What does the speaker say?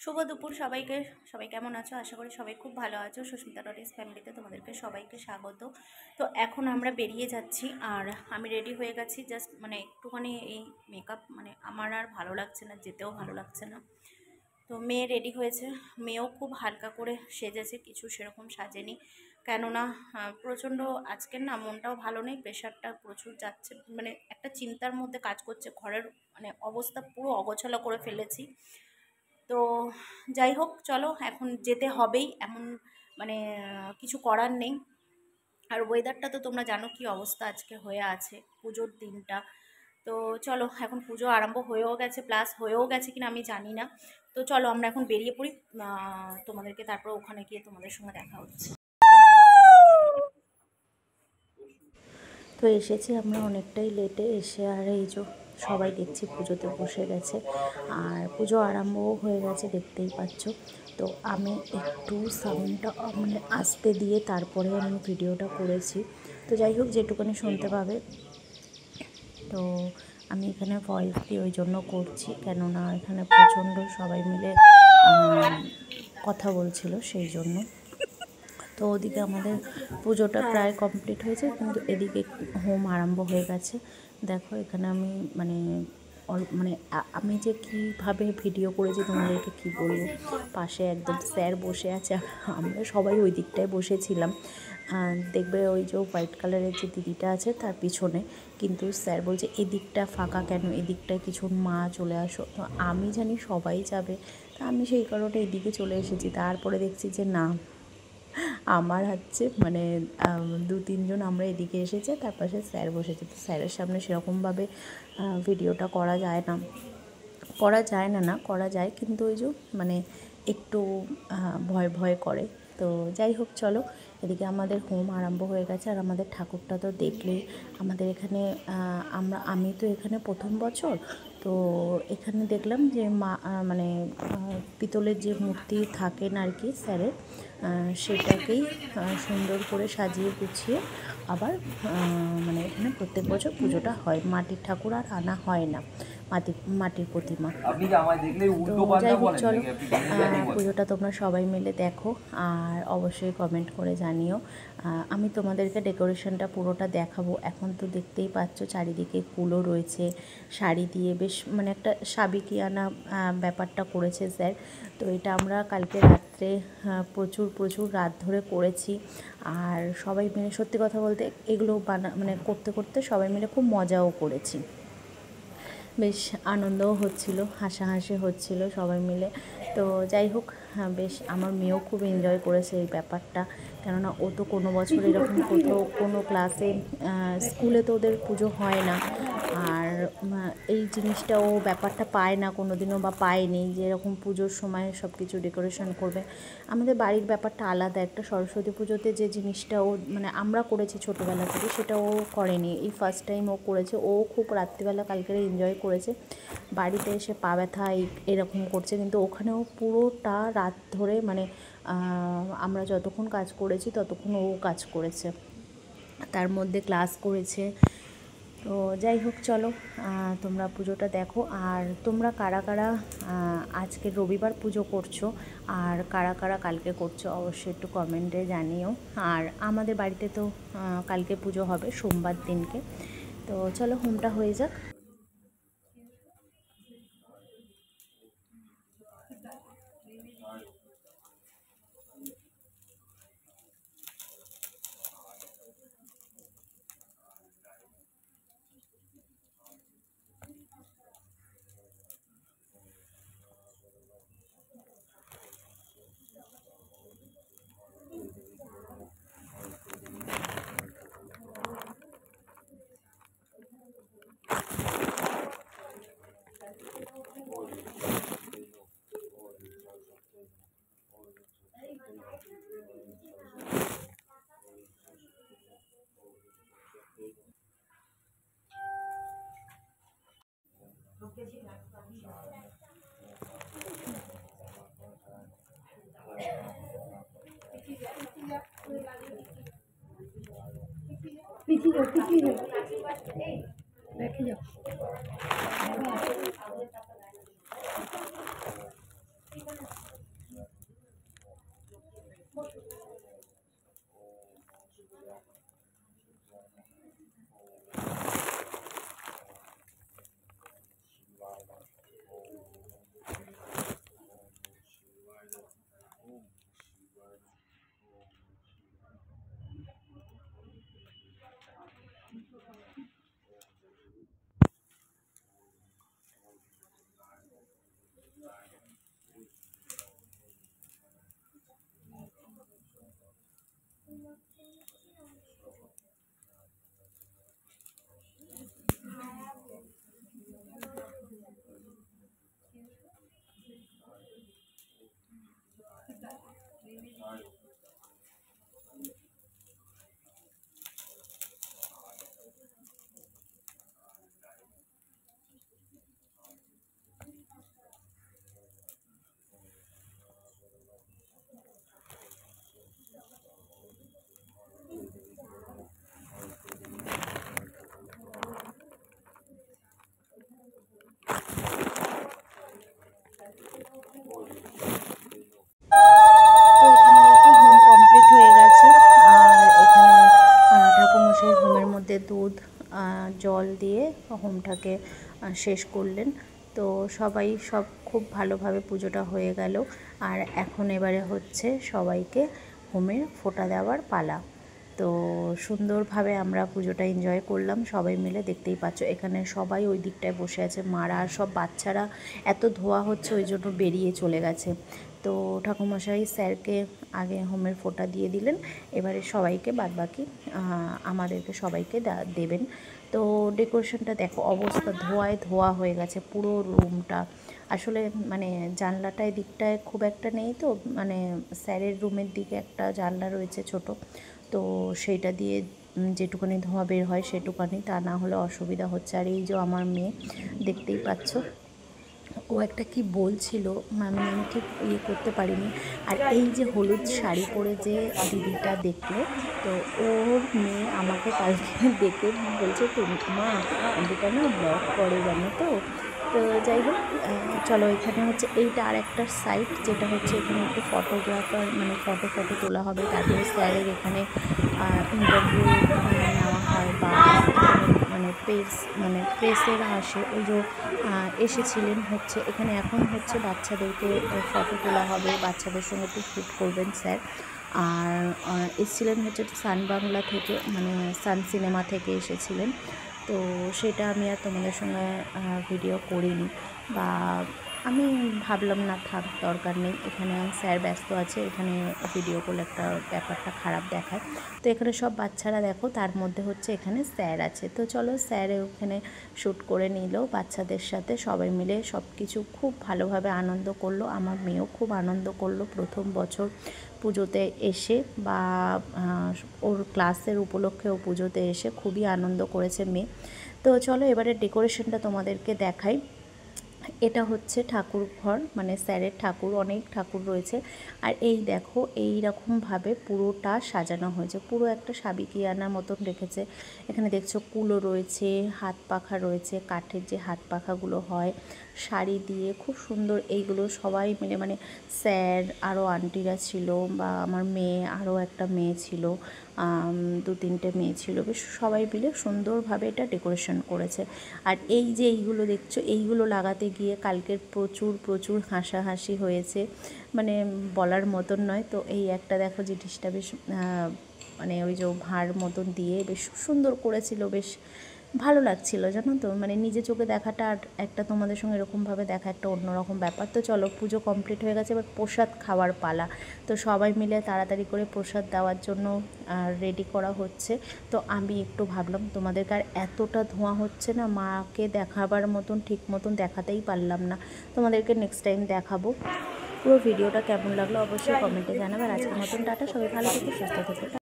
শুভ দুপুর সবাইকে। সবাই কেমন আছো? আশা করি সবাই খুব ভালো আছো। সুস্মিতা ডটিস ফ্যামিলিতে তোমাদেরকে সবাইকে স্বাগত। তো এখন আমরা বেরিয়ে যাচ্ছি, আর আমি রেডি হয়ে গেছি। জাস্ট একটুখানি এই মেকআপ আমার আর ভালো লাগছে না, যেতেও ভালো লাগছে না। তো মেয়ে রেডি হয়েছে, মেয়েও খুব হালকা করে সেজেছে, কিছু সেরকম সাজেনি। কেননা প্রচণ্ড আজকের না মনটাও ভালো নেই, প্রেশারটা প্রচুর যাচ্ছে, একটা চিন্তার মধ্যে কাজ করছে। ঘরের অবস্থা পুরো অগোছালো করে ফেলেছি। তো যাই হোক, চলো এখন যেতে হবেই, এমন কিছু করার নেই। আর ওয়েদারটা তো তোমরা জানো কি অবস্থা আজকে হয়ে আছে, পুজোর দিনটা। তো চলো, এখন পুজো আরম্ভ হয়েও গেছে, প্লাস হয়েও গেছে কিনা আমি জানি না। তো চলো আমরা এখন বেরিয়ে পড়ি, তোমাদেরকে তারপর ওখানে গিয়ে তোমাদের সঙ্গে দেখা হচ্ছে। তো এসেছি আমরা অনেকটাই লেটে এসে, আর এই যে সবাই দেখছি পুজোতে বসে গেছে, আর পুজো আরম্ভও হয়ে গেছে, দেখতেই পাচ্ছ। তো আমি একটু সাউন্ডটা আস্তে দিয়ে তারপরে আমি ভিডিওটা করেছি। তো যাই হোক, যেটুকুনি শুনতে পাবে। তো আমি এখানে ভয়েস দিয়ে ওই জন্য করছি, কেননা এখানে প্রচণ্ড সবাই মিলে কথা বলছিল, সেই জন্য। তো ওদিকে আমাদের পুজোটা প্রায় কমপ্লিট হয়েছে, কিন্তু এদিকে হোম আরম্ভ হয়ে গেছে। দেখো এখানে আমি আমি যে কীভাবে ভিডিও করেছি তোমাদেরকে কি বলবো। পাশে একদম স্যার বসে আছে, আমরা সবাই ওই দিকটায় বসেছিলাম। দেখবে ওই যে হোয়াইট কালারের যে দিদিটা আছে তার পিছনে, কিন্তু স্যার বলছে এদিকটা ফাঁকা কেন, এদিকটায় কিছু মা চলে আসো। তো আমি জানি সবাই যাবে, তা আমি সেই কারণে এদিকে চলে এসেছি। তারপরে দেখছি যে না, আমার হচ্ছে দু তিনজন আমরা এদিকে এসেছে, তার পাশে স্যার বসেছে। তো স্যারের সামনে সেরকমভাবে ভিডিওটা করা যায় না, করা যায়, কিন্তু ওই যে একটু ভয় ভয় করে। তো যাই হোক, চলো এদিকে আমাদের হোম আরম্ভ হয়ে গেছে। আর আমাদের ঠাকুরটা তো দেখলেই, আমাদের এখানে আমি তো এখানে প্রথম বছর। তো এখানে দেখলাম যে মা পিতলের যে মূর্তি থাকেন আর কি স্যারের, সেটাকেই সুন্দর করে সাজিয়ে গুছিয়ে আবার এখানে প্রত্যেক বছর পুজোটা হয়। মাটির ঠাকুর আর আনা হয় না, মাটির প্রতিমা। তো যাই হোক, চলো পুজোটা তোমরা সবাই মিলে দেখো, আর অবশ্যই কমেন্ট করে জানিও। আমি তোমাদেরকে ডেকোরেশনটা পুরোটা দেখাবো। এখন তো দেখতেই পাচ্ছ চারিদিকে ফুলও রয়েছে, শাড়ি দিয়ে বেশ একটা সাবেকিয়ানা ব্যাপারটা করেছে স্যার। তো এটা আমরা কালকে রাত্রে প্রচুর রাত ধরে করেছি। আর সবাই মিলে, সত্যি কথা বলতে, এগুলো করতে করতে সবাই মিলে খুব মজাও করেছি, বেশ আনন্দও হচ্ছিল, হাসাহাসি হচ্ছিল সবাই মিলে। তো যাই হোক, বেশ আমার মেয়েও খুব এনজয় করেছে এই ব্যাপারটা, কেননা ও তো কোনো বছর এরকম কোথাও কোনো ক্লাসে, স্কুলে তো ওদের পুজো হয় না। আর এই জিনিসটা ও ব্যাপারটা পায় না কোনো দিনও, বা পায়নি যে এরকম পুজোর সময় সব কিছু ডেকোরেশন করবে। আমাদের বাড়ির ব্যাপারটা আলাদা, একটা সরস্বতী পুজোতে যে জিনিসটা ও আমরা করেছি ছোটোবেলা থেকে, সেটা ও করেনি, এই ফার্স্ট টাইম ও করেছে। ও খুব রাত্রিবেলা কালকে এনজয় করেছে, বাড়িতে এসে পা ব্যথা এরকম করছে, কিন্তু ওখানেও পুরোটা রাত ধরে আমরা যতক্ষণ কাজ করেছি ততক্ষণ ও কাজ করেছে, তার মধ্যে ক্লাস করেছে। তো যাই হোক, চলো তোমরা পুজোটা দেখো। আর তোমরা কারা কারা আজকে রবিবার পুজো করছো, আর কারা কারা কালকে করছো, অবশ্যই একটু কমেন্টে জানিও। আর আমাদের বাড়িতে তো কালকে পুজো হবে সোমবার দিনকে। তো চলো হোমটা হয়ে যাক। পিছিয়ে যাও, রেখে যাও। তো এখানে দেখো হোম কমপ্লিট হয়ে গেছে। আর এখানে ঠাকুরমশাই হোমের মধ্যে দুধ জল দিয়ে হোমটাকে শেষ করলেন। তো সবাই সব খুব ভালোভাবে পুজোটা হয়ে গেল। আর এখন এবারে হচ্ছে সবাইকে হোমের ফোঁটা দেওয়ার পালা। তো সুন্দরভাবে আমরা পুজোটা এনজয় করলাম সবাই মিলে। দেখতেই পাচ্ছ এখানে সবাই ওই দিকটায় বসে আছে, মারা আর সব বাচ্চারা এত ধোয়া হচ্ছে ওই জন্য বেরিয়ে চলে গেছে। তো ঠাকুরমশাই স্যারকে আগে হোমের ফোঁটা দিয়ে দিলেন, এবারে সবাইকে বাদবাকি আমাদেরকে সবাইকে দেবেন। তো ডেকোরেশনটা দেখো অবস্থা ধোঁয়ায় ধোয়া হয়ে গেছে পুরো রুমটা। আসলে মানে জানলাটা এদিকটায় খুব একটা নেই, তো মানে স্যারের রুমের দিকে একটা জানলা রয়েছে ছোট, তো সেইটা দিয়ে যেটুকুনি ধোঁয়া বের হয় সেটুকুনি, তা না হলে অসুবিধা হচ্ছে। আর এই যে আমার মেয়ে দেখতেই পাচ্ছ, ও একটা কি বলছিল আমি ঠিক ইয়ে করতে পারিনি। আর এই যে হলুদ শাড়ি পরে যে দিদিটা দেখলো, তো ওর মেয়ে আমাকে কালকে দেখে বলছে তুমি মা দিদিটা না ব্লগ করে জানো তো। তো যাই হোক, চলো এখানে হচ্ছে এইটা আর একটা সাইট, যেটা হচ্ছে এখানে একটু ফটোগ্রাফার মানে ফটো তোলা হবে। তারপরে স্যারের এখানে ইন্টারভিউ নেওয়া হয়, বা মানে প্রেসেরা আসে, ওই যে এসেছিলেন হচ্ছে এখানে। এখন হচ্ছে বাচ্চাদেরকে ফটো তোলা হবে, বাচ্চাদের সঙ্গে একটু শ্যুট করবেন স্যার। আর এসেছিলেন হচ্ছে সান বাংলা থেকে, মানে সান সিনেমা থেকে এসেছিলেন। তো সেটা আমি আর তোমাদের সঙ্গে ভিডিও করিনি, বা আমি ভাবলাম না থাক দরকার নেই, এখানে স্যার ব্যস্ত আছে, এখানে ভিডিও করলে একটা ব্যাপারটা খারাপ দেখায়। তো এখানে সব বাচ্চারা দেখো, তার মধ্যে হচ্ছে এখানে স্যার আছে। তো চলো স্যার ওখানে শ্যুট করে নিল বাচ্চাদের সাথে, সবাই মিলে সব কিছু খুব ভালোভাবে আনন্দ করলো। আমার মেয়েও খুব আনন্দ করলো প্রথম বছর পুজোতে এসে, বা ওর ক্লাসের উপলক্ষে ও পুজোতে এসে খুবই আনন্দ করেছে মেয়ে। তো চলো এবারে ডেকোরেশনটা তোমাদেরকে দেখাই। এটা হচ্ছে ঠাকুর ঘর, মানে স্যারের ঠাকুর, অনেক ঠাকুর রয়েছে। আর এই দেখো এই রকমভাবে পুরোটা সাজানো হয়েছে, পুরো একটা সাবিকিয়ানার মতন রেখেছে। এখানে দেখছো কুলো রয়েছে, হাত পাখা রয়েছে, কাঠের যে হাত পাখাগুলো হয়, শাড়ি দিয়ে খুব সুন্দর। এইগুলো সবাই মিলে মানে স্যার আরও আন্টিরা ছিল, বা আমার মেয়ে আরও একটা মেয়ে ছিল, 2-3টে মেয়ে ছিল, বেশ সবাই মিলে সুন্দরভাবে এটা ডেকোরেশন করেছে। আর এই যে এইগুলো দেখছো, এইগুলো লাগাতে গিয়ে কালকের প্রচুর হাসাহাসি হয়েছে, মানে বলার মতন নয়। তো এই একটা দেখো জিনিসটা বেশ মানে ওই যে ভাঁড় মতন দিয়ে বেশ সুন্দর করেছিল, বেশ ভালো লাগছিল জানো তো। মানে নিজে চোখে দেখাটা আর একটা তোমাদের সঙ্গে এরকমভাবে দেখা একটা অন্যরকম ব্যাপার। তো চলো পুজো কমপ্লিট হয়ে গেছে, এবার প্রসাদ খাওয়ার পালা। তো সবাই মিলে তাড়াতাড়ি করে প্রসাদ দেওয়ার জন্য রেডি করা হচ্ছে। তো আমি একটু ভাবলাম তোমাদেরকে, আর এতটা ধোঁয়া হচ্ছে না, মাকে দেখাবার মতন ঠিক মতন দেখাতেই পারলাম না, তোমাদেরকে নেক্সট টাইম দেখাবো। পুরো ভিডিওটা কেমন লাগলো অবশ্যই কমেন্টে জানাবে। আর আজকের মতন টাটা, সবাই ভালো থেকো, সুস্থ থেকো।